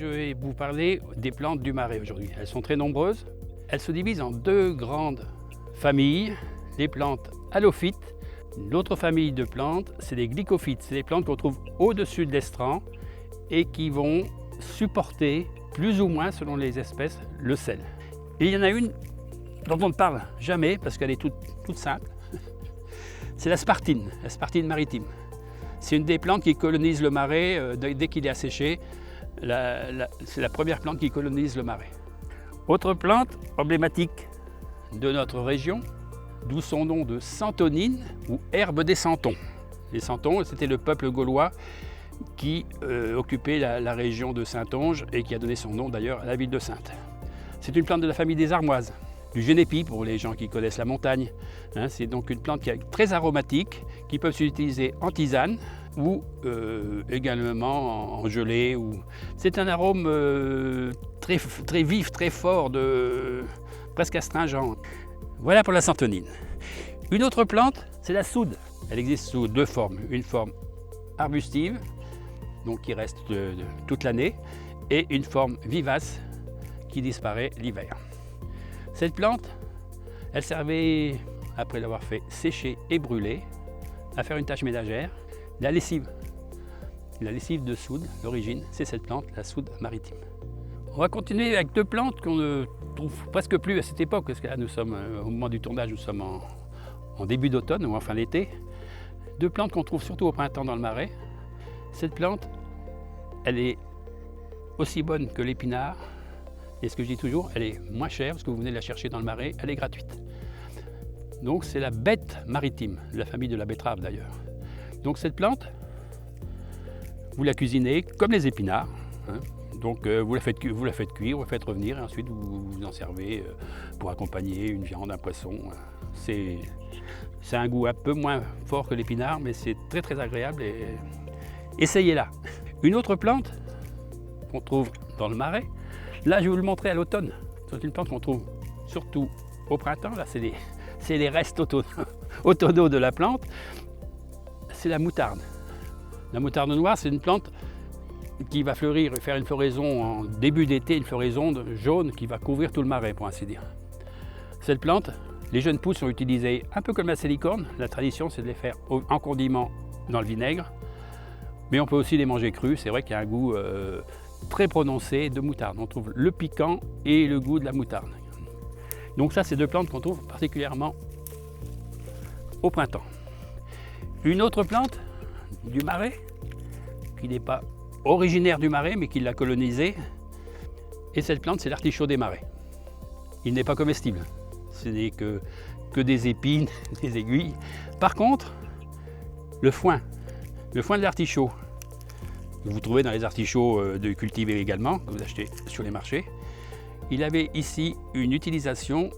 je vais vous parler des plantes du marais aujourd'hui. Elles sont très nombreuses. Elles se divisent en deux grandes familles, les plantes halophytes. L'autre famille de plantes, c'est les glycophytes. C'est les plantes qu'on trouve au-dessus de l'estran et qui vont supporter plus ou moins, selon les espèces, le sel. Et il y en a une dont on ne parle jamais parce qu'elle est toute simple. C'est la spartine maritime. C'est une des plantes qui colonise le marais dès qu'il est asséché. C'est la première plante qui colonise le marais. Autre plante emblématique de notre région, d'où son nom de santonine ou herbe des santons. Les santons, c'était le peuple gaulois qui occupait la région de Saintonge et qui a donné son nom d'ailleurs à la ville de Saintes. C'est une plante de la famille des armoises, du génépi pour les gens qui connaissent la montagne. C'est donc une plante qui est très aromatique, qui peut s'utiliser en tisane ou également en gelée. C'est un arôme très vif, très fort, presque astringent. Voilà pour la santonine. Une autre plante, c'est la soude. Elle existe sous deux formes. Une forme arbustive, donc qui reste toute l'année, et une forme vivace qui disparaît l'hiver. Cette plante, elle servait, après l'avoir fait sécher et brûler, à faire une tâche ménagère. La lessive de soude, l'origine, c'est cette plante, la soude maritime. On va continuer avec deux plantes qu'on ne trouve presque plus à cette époque, parce que là nous sommes, au moment du tournage, nous sommes en début d'automne ou en fin d'été. Deux plantes qu'on trouve surtout au printemps dans le marais. Cette plante, elle est aussi bonne que l'épinard. Et ce que je dis toujours, elle est moins chère, parce que vous venez la chercher dans le marais, elle est gratuite. Donc c'est la bête maritime, de la famille de la betterave d'ailleurs. Donc cette plante, vous la cuisinez comme les épinards. Donc vous la faites cuire, vous la faites revenir et ensuite vous en servez pour accompagner une viande, un poisson. C'est un goût un peu moins fort que l'épinard, mais c'est très agréable et essayez-la. Une autre plante qu'on trouve dans le marais, là je vais vous le montrer à l'automne. C'est une plante qu'on trouve surtout au printemps, là c'est les restes automnaux de la plante. C'est la moutarde. La moutarde noire, c'est une plante qui va fleurir et faire une floraison en début d'été, une floraison jaune qui va couvrir tout le marais, pour ainsi dire. Cette plante, les jeunes pousses sont utilisées un peu comme la salicorne. La tradition, c'est de les faire en condiment dans le vinaigre. Mais on peut aussi les manger crus. C'est vrai qu'il y a un goût très prononcé de moutarde. On trouve le piquant et le goût de la moutarde. Donc ça, c'est deux plantes qu'on trouve particulièrement au printemps. Une autre plante du marais, qui n'est pas originaire du marais, mais qui l'a colonisé, et cette plante, c'est l'artichaut des marais. Il n'est pas comestible, ce n'est que des épines, des aiguilles. Par contre, le foin de l'artichaut, que vous trouvez dans les artichauts cultivés également, que vous achetez sur les marchés, il avait ici une utilisation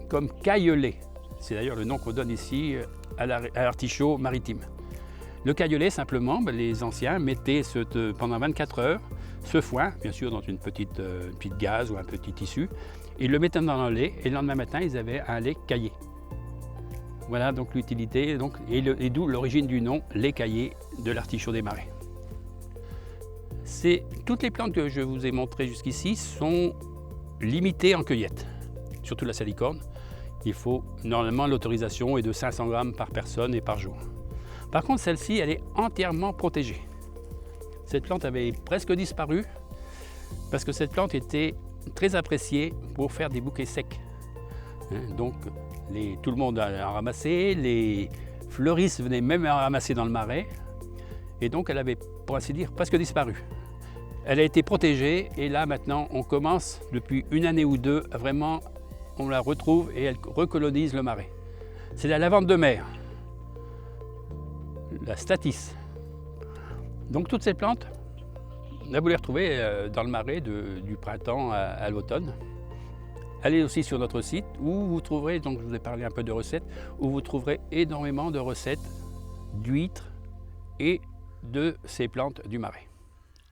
comme caillelet. C'est d'ailleurs le nom qu'on donne ici à l'artichaut maritime. Le caillelet, simplement, les anciens mettaient pendant 24 heures ce foin, bien sûr dans une petite gaze ou un petit tissu, ils le mettaient dans le lait et le lendemain matin, ils avaient un lait caillé. Voilà donc l'utilité, et d'où l'origine du nom, lait caillé de l'artichaut des marais. Toutes les plantes que je vous ai montrées jusqu'ici sont limitées en cueillette, surtout la salicorne. Il faut, normalement, l'autorisation est de 500 grammes par personne et par jour. Par contre, celle-ci, elle est entièrement protégée. Cette plante avait presque disparu parce que cette plante était très appréciée pour faire des bouquets secs. Donc, tout le monde en ramassait, les fleuristes venaient même en ramasser dans le marais. Et donc, elle avait, pour ainsi dire, presque disparu. Elle a été protégée et là, maintenant, on commence, depuis une année ou deux, vraiment, on la retrouve et elle recolonise le marais. C'est la lavande de mer, la statice. Donc toutes ces plantes, là vous les retrouvez dans le marais du printemps à l'automne. Allez aussi sur notre site où vous trouverez, donc je vous ai parlé un peu de recettes, où vous trouverez énormément de recettes d'huîtres et de ces plantes du marais.